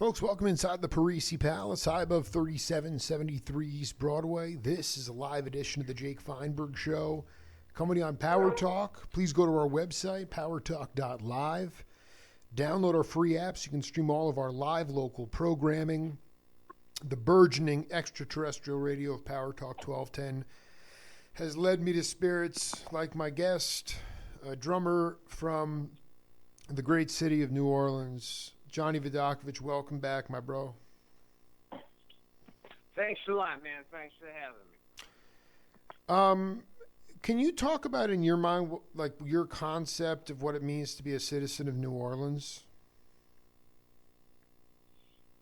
Folks, welcome inside the Parisi Palace, high above 3773 East Broadway. This is a live edition of the Jake Feinberg Show. Coming on Power Talk. Please go to our website, powertalk.live. Download our free apps. You can stream all of our live local programming. The burgeoning extraterrestrial radio of Power Talk 1210 has led me to spirits like my guest, a drummer from the great city of New Orleans, Johnny Vidacovich. Welcome back, my bro. Thanks a lot, man. Thanks for having me. Can you talk about in your mind, like your concept of what it means to be a citizen of New Orleans?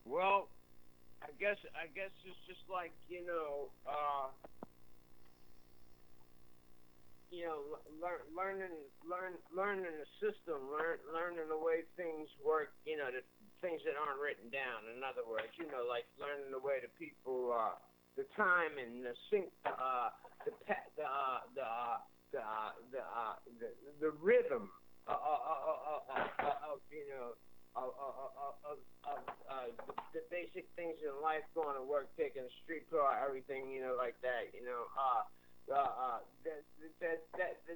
Well, I guess it's just like learning the system, learning the way things work. The things that aren't written down. In other words, like learning the way the people, the time and the sync, the rhythm of the basic things in life, going to work, taking a streetcar, everything, like that.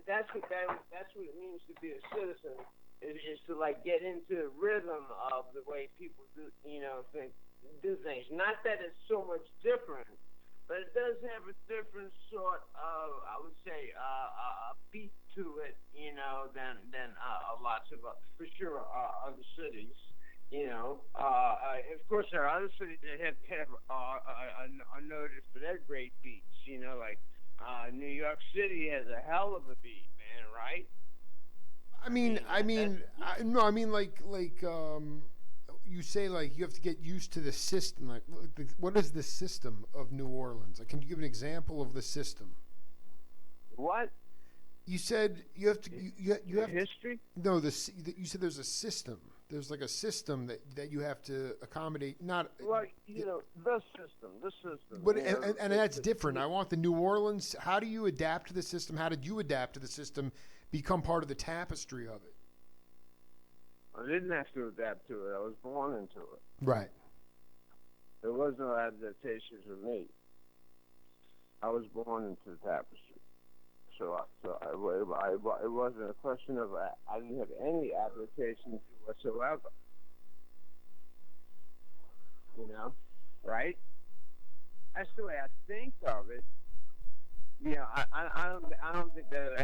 That's what it means to be a citizen. Is to like get into the rhythm of the way people do things. Not that it's so much different, but it does have a different sort of, I would say, a beat to it, than lots of for sure other cities. Of course, there are other cities that are noted for their great beats. Like New York City has a hell of a beat, man. Right? You say like you have to get used to the system. Like, what is the system of New Orleans? Like, can you give an example of the system? What? You said you have to. You have history. No, you said there's a system. There's like a system that you have to accommodate. Not like the system. But and that's different. I want the New Orleans. How do you adapt to the system? How did you adapt to the system? Become part of the tapestry of it. I didn't have to adapt to it. I was born into it. Right. There was no adaptation for me. I was born into the tapestry. So it wasn't a question of I didn't have any application whatsoever. Right? That's the way I think of it. I don't think that I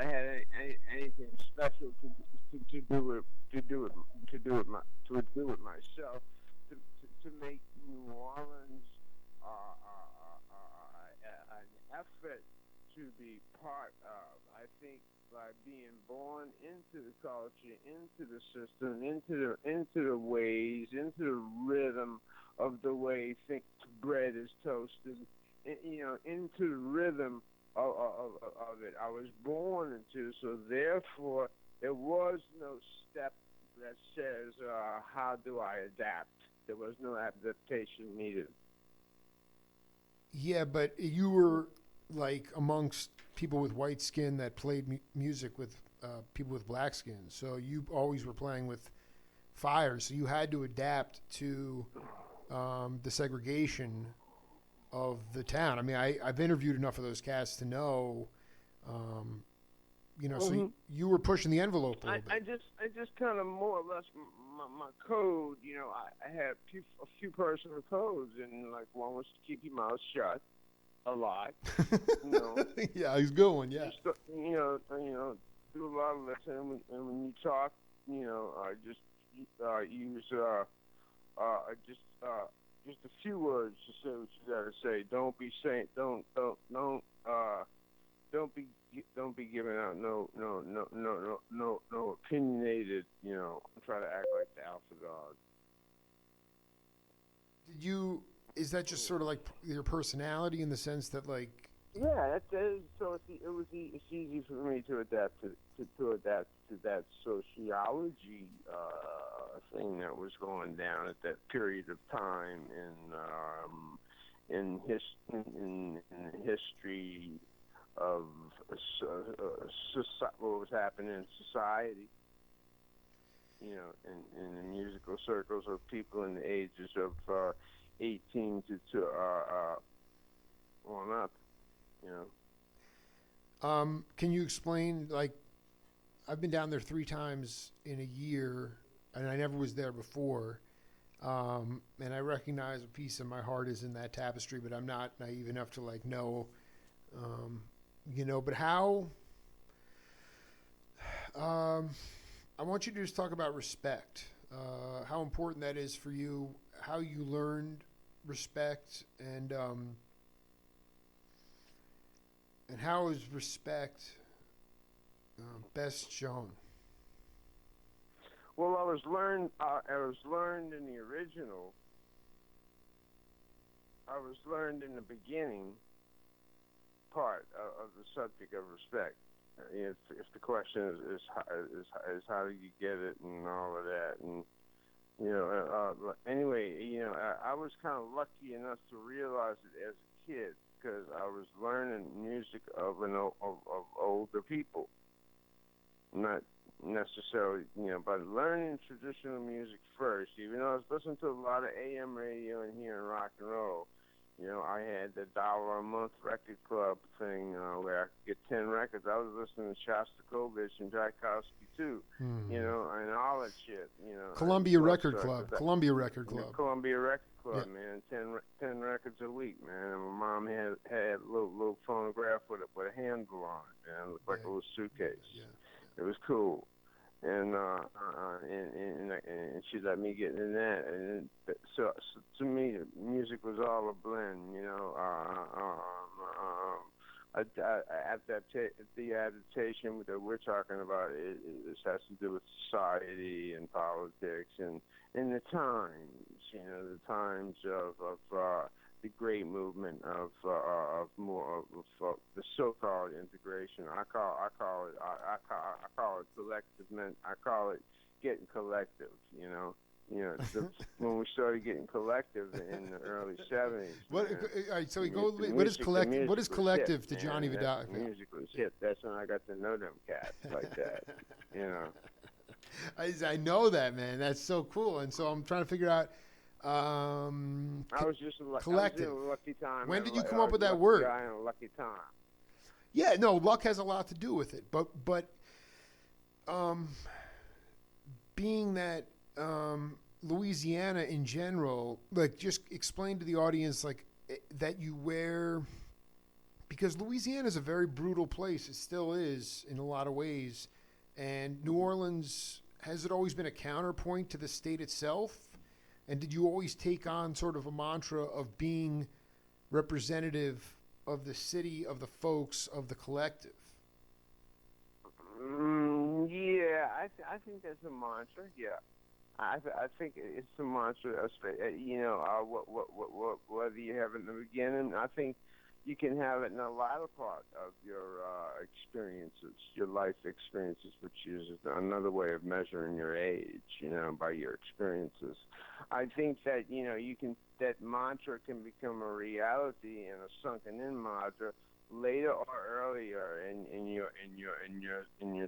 had anything special to do with myself to make New Orleans an effort to be part of. I think by being born into the culture, into the system, into the ways, into the rhythm of the way bread is toasted. Into the rhythm of it. I was born into, so therefore there was no step that says, how do I adapt? There was no adaptation needed. Yeah, but you were like amongst people with white skin that played music with people with black skin. So you always were playing with fire. So you had to adapt to the segregation of the town. I mean, I've interviewed enough of those cats to know, so you were pushing the envelope a little bit. I just kind of more or less my code. I had a few personal codes, and like one was to keep your mouth shut a lot. Yeah, he's going. Yeah. Just, do a lot of listening, and when you talk, just use just a few words to say what you gotta say. Don't be saying, don't be giving out no opinionated. Try to act like the alpha dog. Is that just sort of like your personality in the sense that like? Yeah, that is. So it's easy for me to adapt to that sociology thing that was going down at that period of time in history of what was happening in society. in the musical circles of people in the ages of 18 on up, you know. Can you explain, like, I've been down there 3 times in a year, and I never was there before. And I recognize a piece of my heart is in that tapestry, but I'm not naive enough to like know, but how, I want you to just talk about respect, how important that is for you, how you learned respect, and how is respect best shown? Well, I was learned in the original. I was learned in the beginning part of the subject of respect. If the question is how do you get it and all of that, and anyway, I was kind of lucky enough to realize it as a kid because I was learning music of older people, not necessarily, but learning traditional music first. Even though I was listening to a lot of AM radio and hearing rock and roll, I had the $1 a month record club thing where I could get 10 records. I was listening to Shostakovich and Tchaikovsky too, and all that shit. Columbia Record Club. Columbia Record Club. Columbia Record Club, Yeah. man. 10 records a week, man. And my mom had a little phonograph with a handle on it, man. It looked like a little suitcase. Yeah. It was cool. And she let me get in that, and so to me, music was all a blend, the adaptation that we're talking about, it has to do with society and politics and the times, the times of the great movement of the so-called integration. I call it collective. I call it getting collective. When we started getting collective in the early '70s. All right, so what is collective? What is collective to Johnny Vidacovich? Music was hip. That's when I got to know them cats like that. I know that, man. That's so cool. And so I'm trying to figure out. I was just collective. I was in a lucky time. When did you come up with that word? Guy in a lucky time. Yeah, no, luck has a lot to do with it. But being that Louisiana in general, like, just explain to the audience, like, that you wear, because Louisiana is a very brutal place. It still is in a lot of ways. And New Orleans, has it always been a counterpoint to the state itself? And did you always take on sort of a mantra of being representative of the city, of the folks, of the collective? Yeah, I think that's a mantra. Yeah, I think it's a mantra. Whether you have it in the beginning, I think you can have it in the latter part of your experiences, your life experiences, which is another way of measuring your age, by your experiences. I think that, that mantra can become a reality and a sunken-in mantra later or earlier in your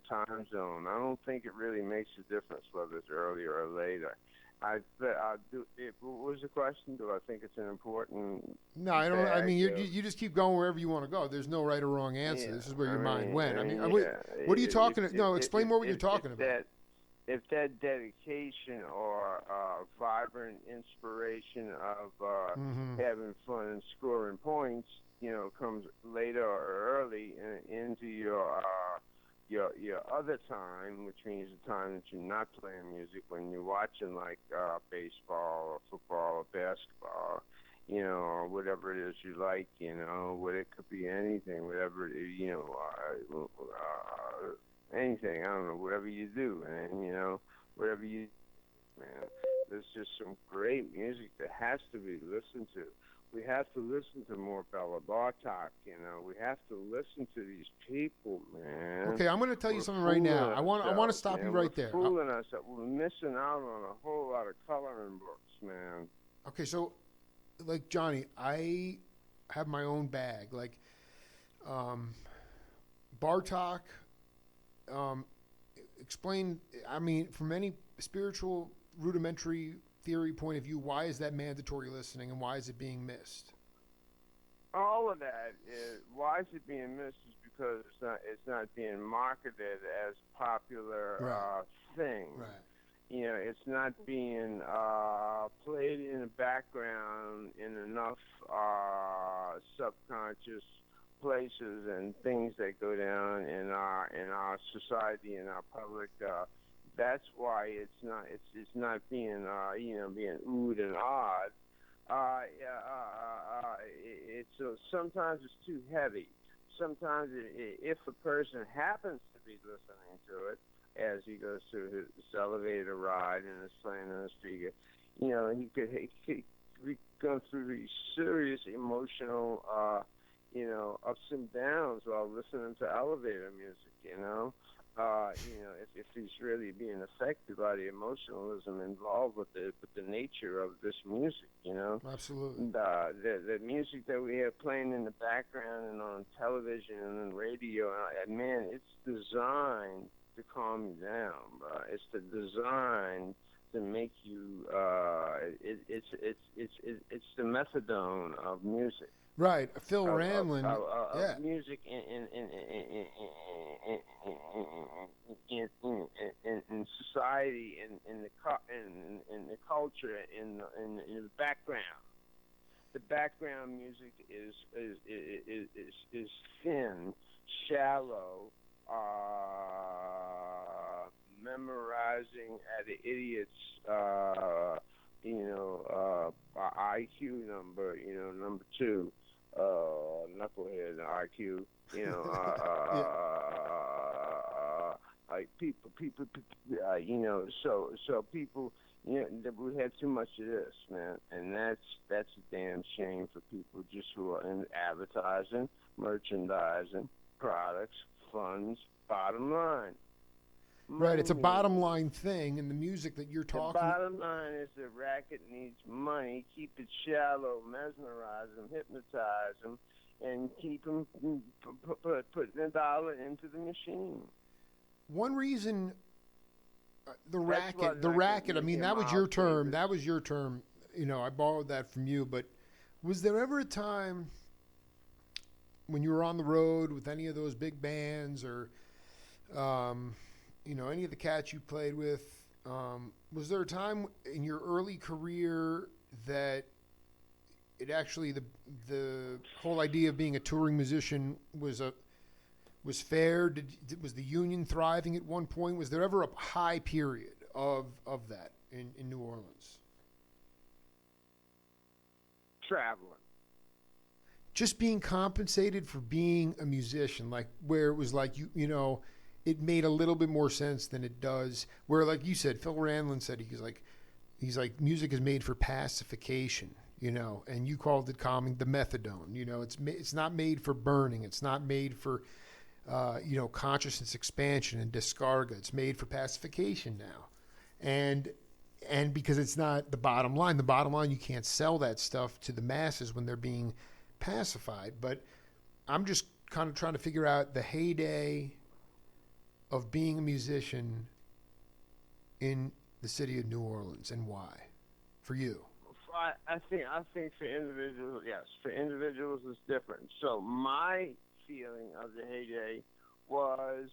time zone. I don't think it really makes a difference whether it's earlier or later. What was the question? Do I think it's an important? No, I don't. I mean, you just keep going wherever you want to go. There's no right or wrong answer. Yeah, this is where your mind went. What are you talking? Explain more what you're talking about. If that dedication or vibrant inspiration of having fun and scoring points, comes later or early into your other time, which means the time that you're not playing music, when you're watching like baseball or football or basketball, or whatever it is you like, what it could be anything, whatever it is, anything, I don't know, whatever you do, and whatever you, man, there's just some great music that has to be listened to. We have to listen to more Bela Bartok, we have to listen to these people, man. Okay, I'm going to tell you something right now. I want to stop you right there. We're fooling ourselves. We're missing out on a whole lot of coloring books, man. Okay, so, like, Johnny, I have my own bag. Like, Bartok, explain, I mean, for many spiritual rudimentary theory point of view, why is that mandatory listening and why is it being missed? All of that is why is it being missed is because it's not being marketed as popular Right. thing. Right. It's not being played in the background in enough subconscious places and things that go down in our society, in our public. That's why it's not being being oohed and awed. Sometimes it's too heavy. Sometimes if a person happens to be listening to it as he goes through his elevator ride and is playing on the speaker, he could go through these serious emotional ups and downs while listening to elevator music. If he's really being affected by the emotionalism involved with the nature of this music, Absolutely. The music that we have playing in the background and on television and on radio, man, it's designed to calm you down, bro. It's designed to make you. It's the methadone of music. Right. Phil Ramlin. Yeah. Music in society, in the culture, in the background. The background music is thin, shallow, memorizing at an idiot's IQ number, number 2. Knucklehead IQ, like people, so people, that we had too much of this, man, and that's a damn shame for people just who are in advertising, merchandising, products, funds, bottom line. Right, it's a bottom line thing, and the music that you're talking. The bottom line is the racket needs money. Keep it shallow, mesmerize them, hypnotize them, and keep them putting a dollar into the machine. One reason, the racket. I mean, that was your term. That was your term. I borrowed that from you. But was there ever a time when you were on the road with any of those big bands or? Any of the cats you played with, was there a time in your early career that it actually the whole idea of being a touring musician was fair? Was the union thriving at one point? Was there ever a high period of that in New Orleans? Traveling. Just being compensated for being a musician, like where it was like it made a little bit more sense than it does. Where, like you said, Phil Ramlin said he's like music is made for pacification, and you called it calming, the methadone. It's not made for burning. It's not made for consciousness expansion and discarga. It's made for pacification now, and because it's not the bottom line. The bottom line, you can't sell that stuff to the masses when they're being pacified. But I'm just kind of trying to figure out the heyday of being a musician in the city of New Orleans and why, for you? I think for individuals, yes, for individuals it's different. So my feeling of the heyday was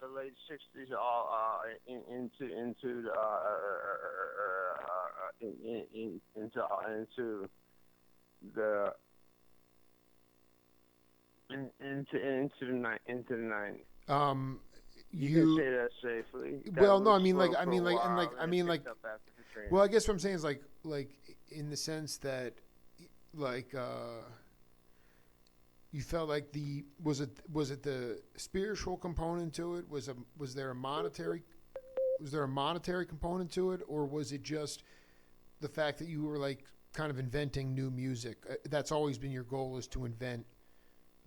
the late '60s, all into the '90s. You can say that safely. Well, no, I mean, well, I guess what I'm saying is like in the sense that, you felt like was it the spiritual component to it? Was there a monetary component to it, or was it just the fact that you were like kind of inventing new music? That's always been your goal, is to invent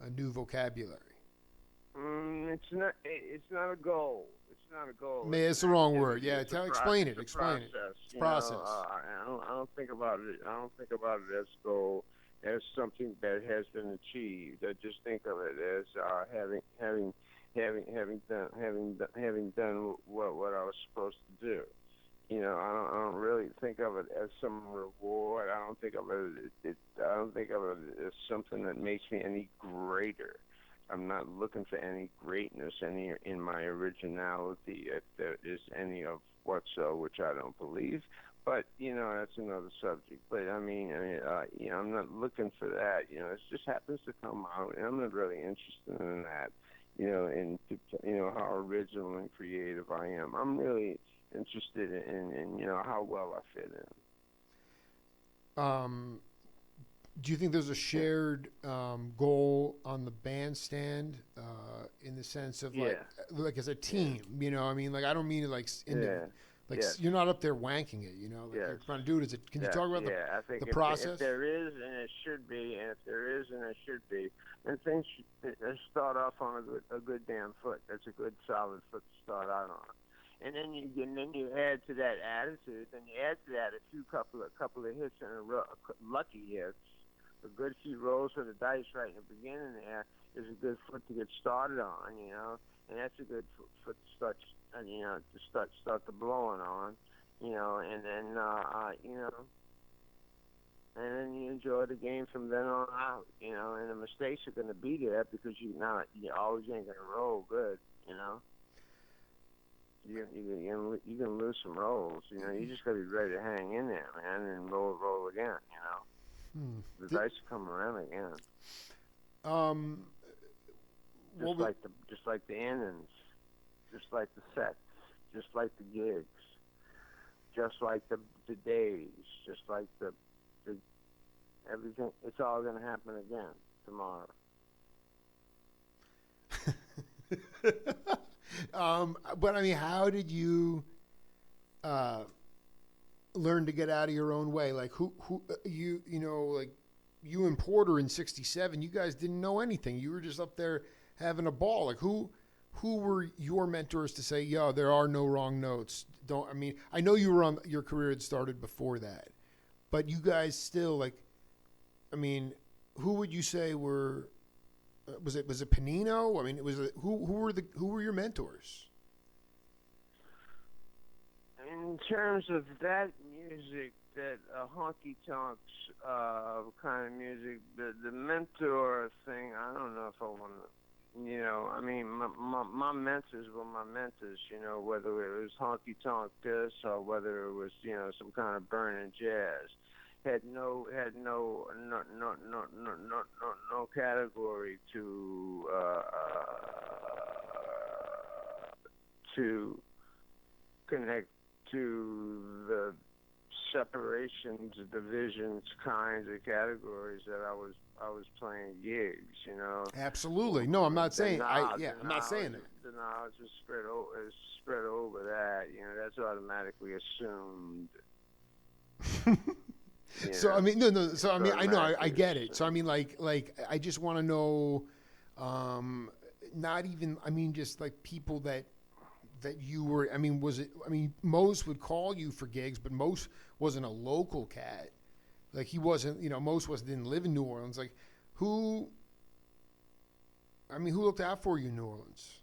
a new vocabulary. It's not a goal. It's not a goal. It's the wrong word. Yeah, explain it. Explain it. It's a process. I don't think about it. I don't think about it as goal, as something that has been achieved. I just think of it as having having done what I was supposed to do. I don't really think of it as some reward. I don't think of I don't think of it as something that makes me any greater. I'm not looking for any greatness in my originality, if there is any of whatso, which I don't believe. But that's another subject. But I'm not looking for that. It just happens to come out, and I'm not really interested in that. And how original and creative I am. I'm really interested in how well I fit in. Do you think there's a shared goal on the bandstand in the sense of like as a team? Like I don't mean it like you're not up there wanking it. Like you're trying to do it. Can you talk about I think the process? If there is, and it should be, and if there is, and it should be, then things should start off on a good damn foot. That's a good solid foot to start out on. And then you add to that attitude. Then you add to that couple of hits and lucky hits. A good few rolls of the dice right in the beginning there is a good foot to get started on, and that's a good foot to start, start the blowing on, and then and then you enjoy the game from then on out, and the mistakes are going to be there because you always ain't going to roll good, You can lose some rolls, you just got to be ready to hang in there, man, and roll again, The dice come around again. Just like the innings, just like the sets, just like the gigs, just like the days, just like the everything. It's all going to happen again tomorrow. But how did you learn to get out of your own way? Like like you and Porter in '67, you guys didn't know anything. You were just up there having a ball. Like who were your mentors to say, "Yo, there are no wrong notes"? I know you were your career had started before that, but you guys still who would you say were? Was it Panino? Who were your mentors? In terms of that music, that honky tonks kind of music, the mentor thing, I don't know if I want to. My mentors were my mentors. Whether it was honky tonk this or whether it was some kind of burning jazz. Had no category to connect to the separations, divisions, kinds of categories that I was playing gigs. Absolutely. No, I'm not saying. I'm not saying it. The knowledge is spread over that. That's automatically assumed. So no. So I know I get it. So I just want to know, not even just like people that you were. Was it? Mose would call you for gigs, but Mose wasn't a local cat. Like he wasn't. Mose didn't live in New Orleans. Like who? Who looked out for you in New Orleans?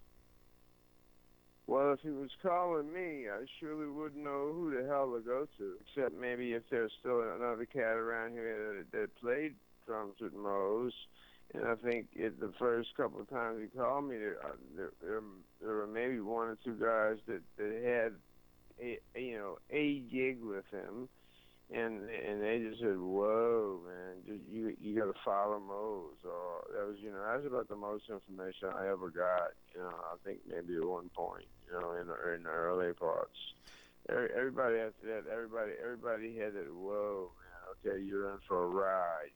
Well, if he was calling me, I surely wouldn't know who the hell to go to, except maybe if there's still another cat around here that played drums with Mose. And I think the first couple of times he called me, there were maybe one or two guys that had a gig with him, and they just said, "Whoa, man, you got to follow Mose." Or that was about the most information I ever got. I think maybe at one point, in the early parts. Everybody after that, everybody had that. Whoa, man, okay, you're in for a ride.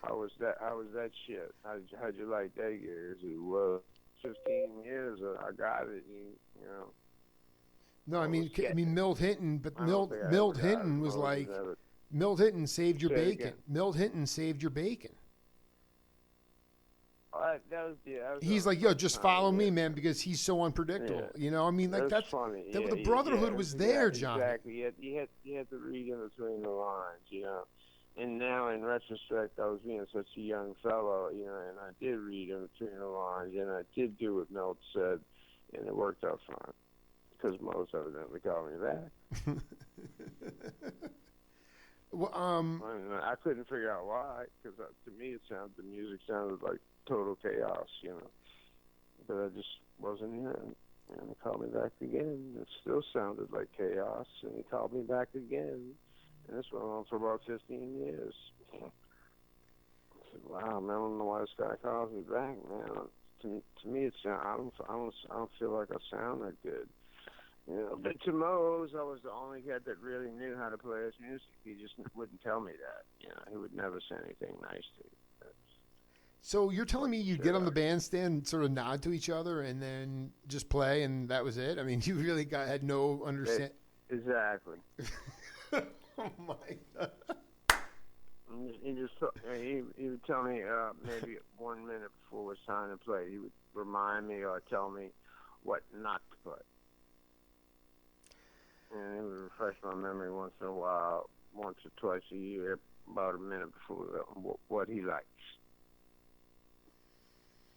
How was that shit? How'd you like that gig? I said, whoa, 15 years, I got it. No, Milt Hinton, but Milt Hinton was like, Milt Hinton saved your bacon. Milt Hinton saved your bacon. He's like, yo, just follow me, man, because he's so unpredictable. Yeah. That's funny. The brotherhood was there, John. Exactly. You had to read in between the lines, and now in retrospect, I was being such a young fellow, and I did read in between the lines, and I did do what Milt said, and it worked out fine because most evidently called me back. Well, I couldn't figure out why, because to me the music sounded like total chaos. But I just wasn't hearing. And he called me back again. It still sounded like chaos, and he called me back again. And this went on for about 15 years. I said, "Wow, man, I don't know why this guy calls me back, man. To me, I don't feel like I sound that good." But to Mose, I was the only kid that really knew how to play his music. He just wouldn't tell me that. He would never say anything nice to me. so you're telling me you'd get on the bandstand, sort of nod to each other, and then just play, and that was it? I mean, you really had no understand. Exactly. Oh my God. He would tell me maybe 1 minute before it was time to play. He would remind me or tell me what not to play. And he would refresh my memory once in a while, once or twice a year, about a minute before what he likes.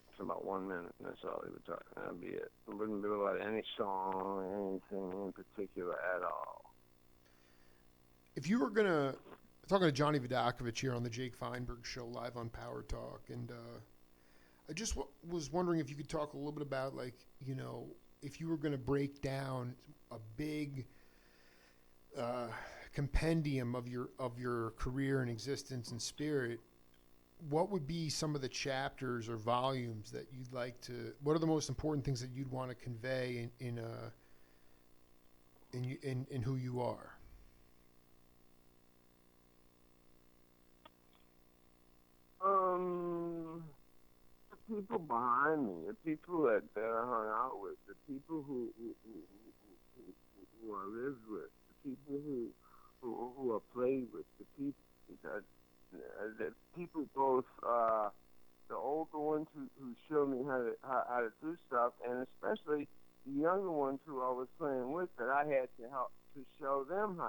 It's about 1 minute, and that's all he would talk. That'd be it. It wouldn't be about any song or anything in particular at all. If you were gonna talking to Johnny Vidacovich here on the Jake Feinberg Show live on Power Talk, and I just was wondering if you could talk a little bit about, like, if you were going to break down a big compendium of your career and existence and spirit, what would be some of the chapters or volumes that you'd like to? What are the most important things that you'd want to convey in who you are? The people behind me, the people that I hung out with, the people who I lived with, the people who I played with, the people both the older ones who showed me how to do stuff, and especially the younger ones who I was playing with that I had to help to show them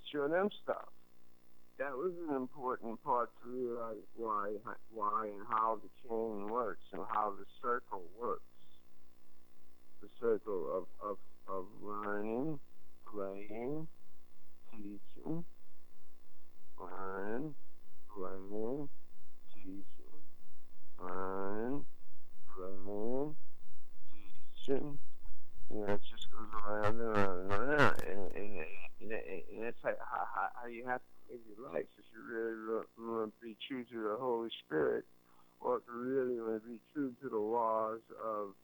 show them stuff. That was an important part to realize why and how the chain works and how the circle works. The circle of learning, playing, teaching, learning, playing, teaching, learning, playing, teaching. It just goes around and around and around. And that's how you have to live your life if you really want to be true to the Holy Spirit, or if you really want to be true to the laws of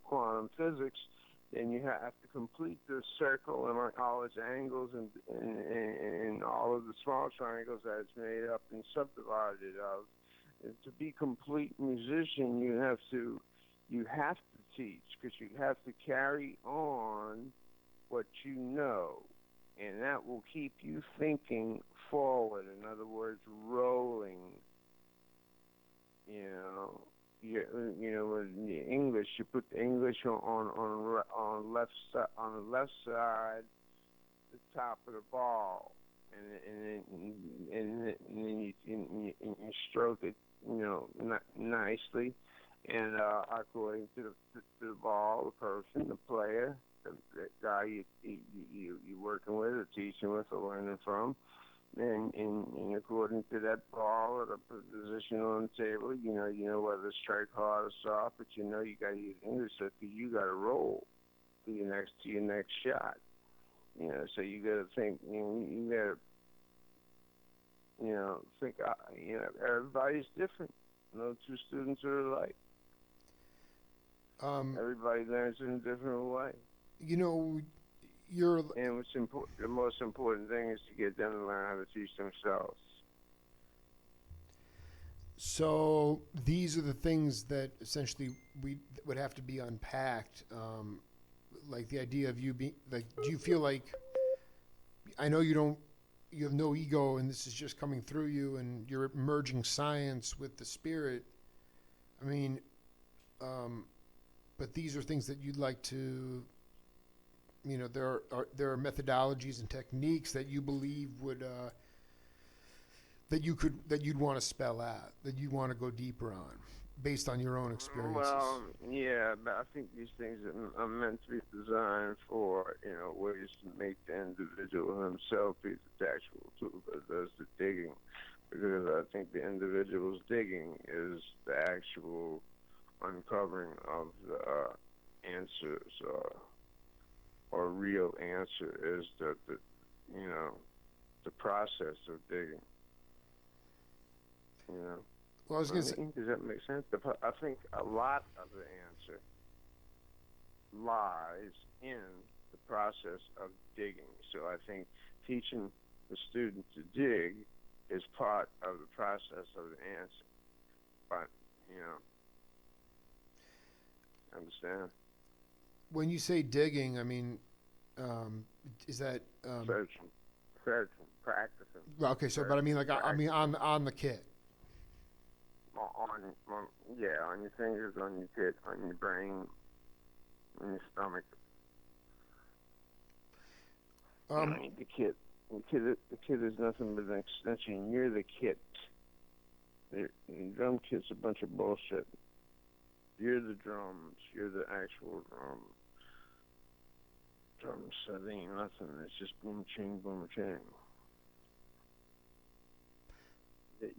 quantum physics. Then you have to complete the circle and all its angles and all of the small triangles that it's made up and subdivided of. And to be a complete musician, you have to teach, because you have to carry on what you know, and that will keep you thinking forward. In other words, rolling. In English, you put the English on left side, on the left side, the top of the ball, and then you stroke it, nicely. And according to the ball, the person, the player, the guy you're working with, or teaching with, or learning from, and according to that ball or the position on the table, you know whether to strike hard or soft, but you got to use English, so you got to roll to your next shot. So you got to think. You got to think. Everybody's different. No two students are alike. Everybody learns in a different way. And what's important, the most important thing is to get them to learn how to teach themselves. So these are the things that essentially would have to be unpacked. Like the idea of you being, like, do you feel like, I know you have no ego and this is just coming through you and you're merging science with the spirit. I mean, but these are things that you'd like to there are methodologies and techniques that you believe would that you'd want to spell out, that you want to go deeper on, based on your own experiences. Well, yeah, but I think these things are meant to be designed for, ways to make the individual himself be the actual tool that does the digging. Because I think the individual's digging is the actual uncovering of the answers, or real answer is the process of digging. Well, I was going to say, Does that make sense? I think a lot of the answer lies in the process of digging. So I think teaching the student to dig is part of the process of the answer. But, understand? when you say digging, I mean, is that Searching, practicing. well, okay? So, but I mean, like, I mean, on the kit. On your fingers, on your pit, on your brain, on your stomach. The kit. The kit is nothing but an extension. You're the kit. The drum kit's a bunch of bullshit. You're the drums. You're the actual drum. Drum set ain't nothing. It's just boom ching, boom ching.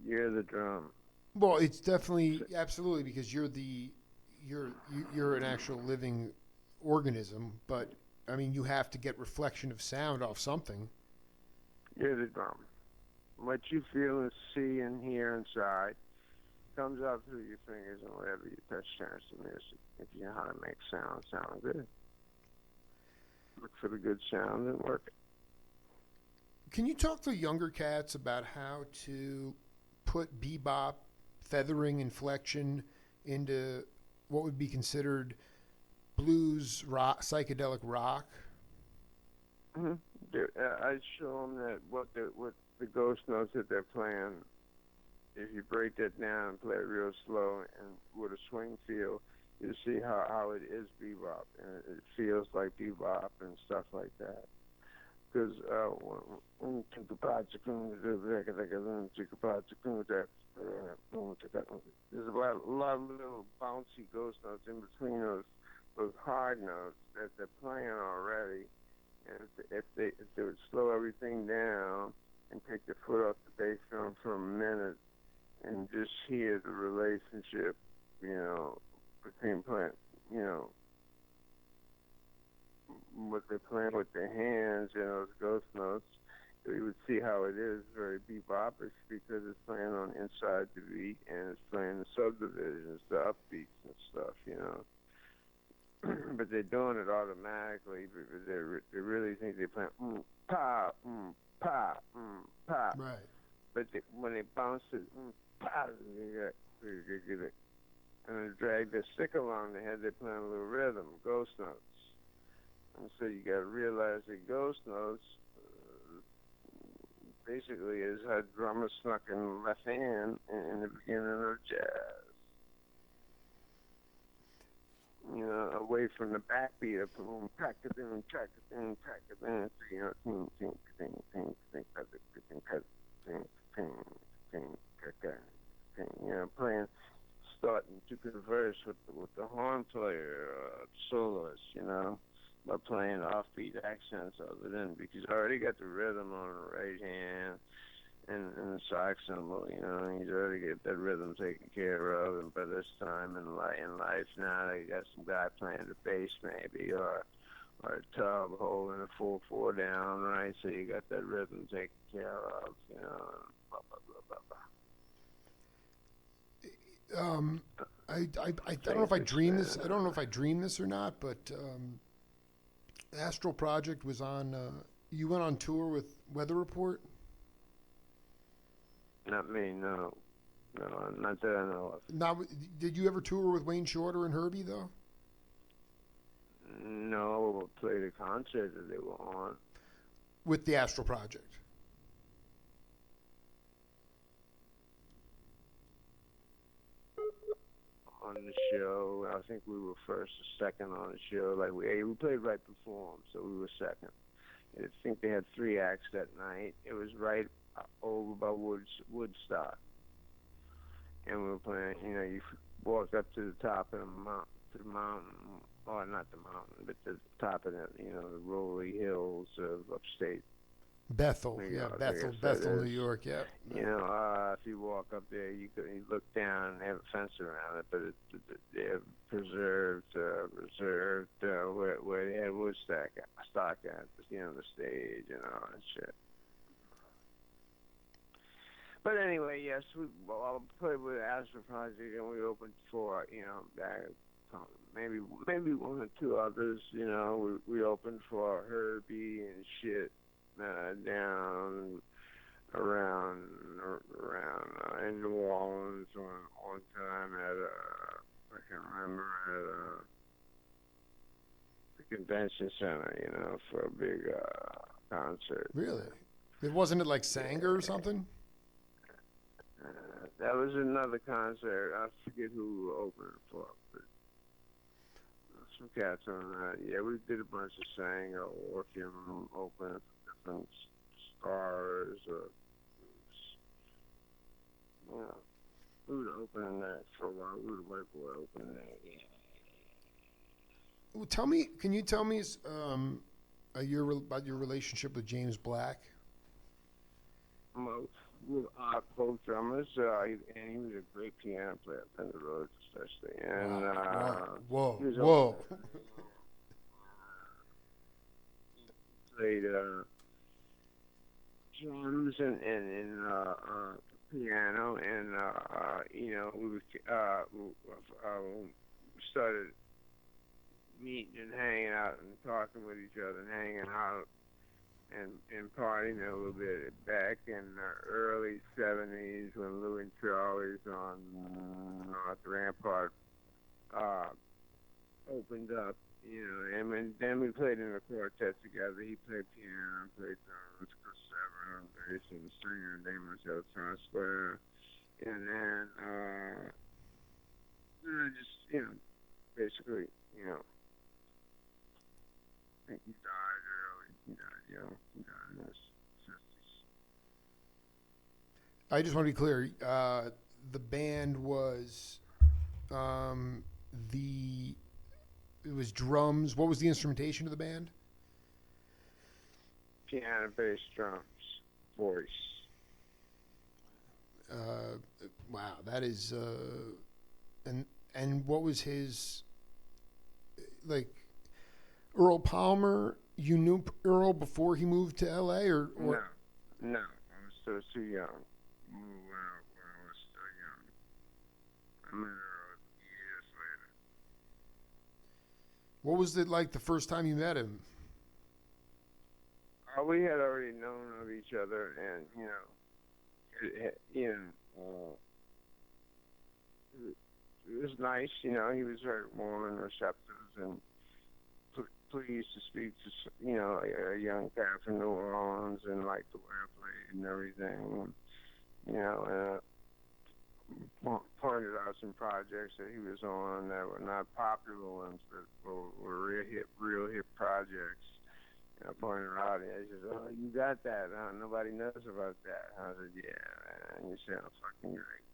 You're the drum. Well, it's definitely absolutely, because you're an actual living organism, but I mean, you have to get reflection of sound off something. You're the drum. What you feel and see and hear inside comes out through your fingers, and whatever you touch turns to music. If you know how to make sound good. Look for the good sound and work it. Can you talk to younger cats about how to put bebop, feathering, inflection into what would be considered blues, rock, psychedelic rock? Mm-hmm. I show them that what the ghost notes that they're playing. If you break that down and play it real slow and with a swing feel, you see how it is bebop, and it feels like bebop and stuff like that. Because when you think about there's a lot of little bouncy ghost notes in between those hard notes that they're playing already. And if they would slow everything down and take their foot off the bass drum for a minute and just hear the relationship, between playing, what they're playing with their hands, those ghost notes, you would see how it is very bebopish, because it's playing on inside the beat and it's playing the subdivisions, the upbeats and stuff, But they're doing it automatically because they really think they're playing pa, pa, pa. Right. But when they bounce it, pa, they get it. And they drag their stick along their head, they're playing a little rhythm, ghost notes. And so you got to realize that ghost notes basically is how drummers snuck in the left hand in the beginning of jazz. Away from the backbeat of boom, track it in, track it in, track it in. Ting, ting, ting, ting, ting, playing, starting to converse with the horn player, soloist, by playing offbeat accents other than, because you already got the rhythm on the right hand and the sax cymbal, he's already got that rhythm taken care of, and by this time in life now, they got some guy playing the bass maybe, or a tub holding a 4/4 down, right? So you got that rhythm taken care of, blah, blah, blah, blah. I don't know if I dreamed this. I don't know if I dreamed this or not, but Astral Project was on. You went on tour with Weather Report. Not me, no, not that I know of. Now, did you ever tour with Wayne Shorter and Herbie though? No, we'll play the concert that they were on. With the Astral Project. on the show. I think we were first or second on the show. Like we played right before them, so we were second. I think they had 3 acts that night. It was right over by Woodstock, and we were playing. You know, you walk up to the top of the mountain, or not the mountain, but the top of the the rolling hills of upstate. Bethel, New yeah, York, Bethel, New York, yeah. You know, if you walk up there, you look down. They have a fence around it, but they have reserved where they had Woodstock stock at, the stage and all that shit. But anyway, yes, I played with Astro Project, and we opened for maybe 1 or 2 others. You know, we opened for Herbie and shit. Down around in New Orleans one time at I can remember at the convention center, for a big concert. Really? Wasn't it like Sanger or something? That was another concert. I forget who opened it for, but some cats on that. Yeah, we did a bunch of Sanger, Orpheum open. Different stars, we would open that for a while. We would work with opening that. Yeah. Well, can you tell me about your relationship with James Black? With both drummers, and he was a great piano player, Fender Rhodes especially. And whoa. Played drums and piano, and we started meeting and hanging out and talking with each other and hanging out and partying a little bit back in the early 70s when Lou and Charlie's on North Rampart opened up. And then we played in a quartet together. He played piano, played drums, Chris Sever, bass, and singer, named myself, Tom Square. And then, basically, I think he died early. He died young. He died in his 50s. I just want to be clear. The band was it was drums. What was the instrumentation of the band? Piano, bass, drums, voice. Wow, that is. And what was his? Like, Earl Palmer. You knew Earl before he moved to L.A. or? No, I was still too young. When I was still young, I met Earl years later. What was it like the first time you met him? We had already known of each other, and it was nice. He was very warm and receptive, and pleased to speak to a young cat from New Orleans, and liked the way I played and everything. Pointed out some projects that he was on that were not popular ones, but were real hip projects. And I pointed out, and he says, "Oh, you got that? Huh? Nobody knows about that." I said, "Yeah, man. You sound fucking great."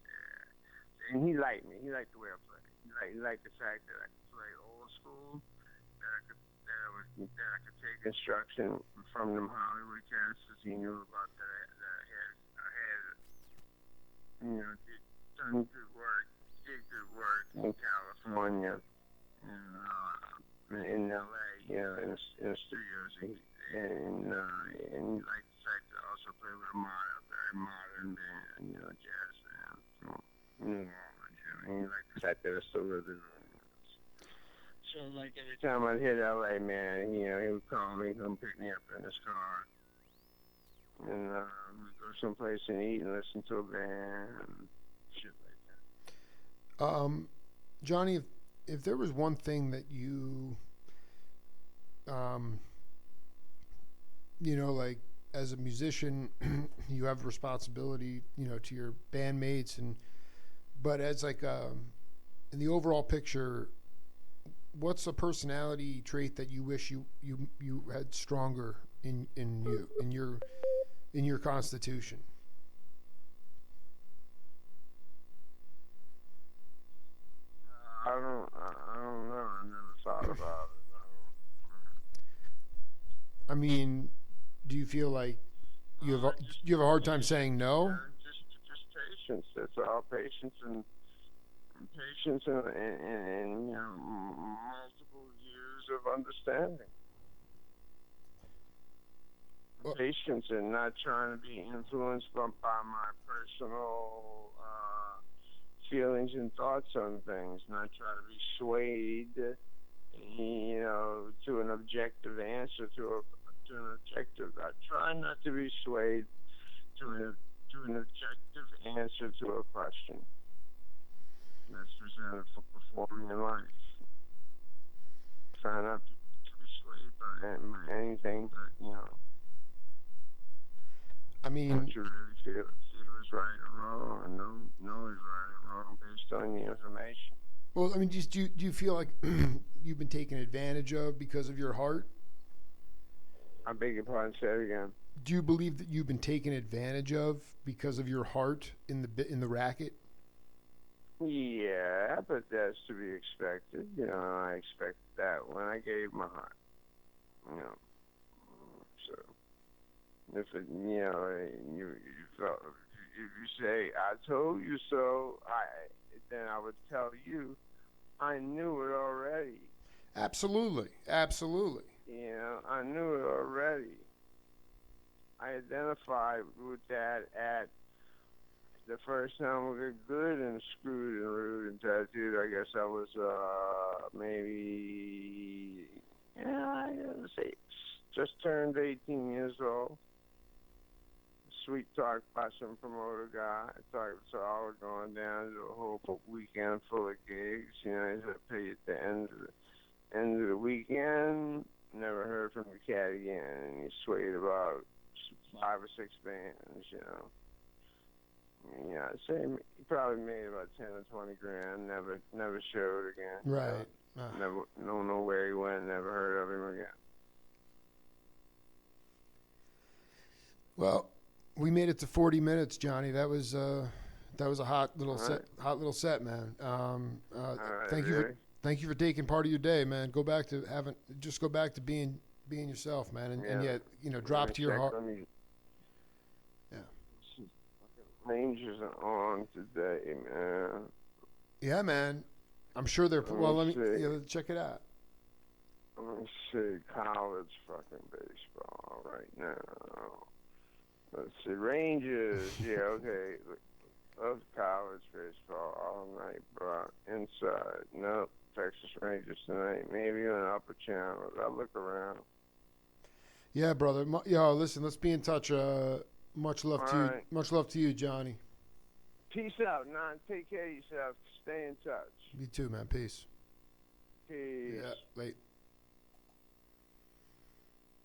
Yeah. And he liked me. He liked the way I played. He liked the fact that I could play old school, that I could take instruction from them Hollywood cats, because he knew about that. I had done did good work in California, and in L.A., in the studios, and he liked the fact that I also played with a very modern band, jazz band from New Orleans, and he liked the fact that I still lived in New Orleans. So, like, every time I'd hit L.A., man, he would call me, come pick me up in his car, and we'd go someplace and eat and listen to a band and shit like that. Johnny, if there was one thing that you, like as a musician, you have responsibility, to your bandmates, but as like in the overall picture, what's a personality trait that you wish you had stronger in your constitution? I don't know. I never thought about it. I mean, do you feel like you have a hard time saying no? Just patience. That's all. Patience and multiple years of understanding. Well, Patience and not trying to be influenced by my personal feelings and thoughts on things. Not trying to be swayed, to an objective answer to an objective. I try not to be swayed to an objective answer to a question that's presented for performing in life. Try not to be swayed by anything but, I mean, what you really feel is right or wrong, or know is right or wrong based on the information. well, I mean, just do you feel like you've been taken advantage of because of your heart? I beg your pardon, say it again. Do you believe that you've been taken advantage of because of your heart in the racket? Yeah, but that's to be expected. I expect that when I gave my heart. So if it, you felt, if you say I told you so, then I would tell you I knew it already. Absolutely, absolutely. I knew it already. I identified with that at the first time we got good and screwed and rude and tattooed. I guess I was maybe, I gotta say, just turned 18 years old. Sweet talk by some promoter guy. So I was going down to a whole weekend full of gigs. He said, pay you at the end of the weekend. Never heard from the cat again. And he swayed about 5 or 6 bands. I'd say he probably made about 10 or 20 grand. Never showed again. Right. Never, don't know where he went. Never heard of him again. Well, we made it to 40 minutes, Johnny. That was a hot little set. Hot little set, man. Thank you for taking part of your day, man. Go back to being yourself, man, and yet drop to your heart. Yeah. Rangers are on today, man. Yeah, man. I'm sure they're. Well, let's check it out. Let me see college fucking baseball right now. Let's see Rangers. Yeah, okay. Love college baseball all night, bro. Inside. Nope. Texas Rangers tonight. Maybe on upper channels. I'll look around. Yeah, brother. Listen. Let's be in touch. Much love to you. Right. Much love to you, Johnny. Peace out, man. Take care of yourself. Stay in touch. You too, man. Peace. Peace. Yeah. Late.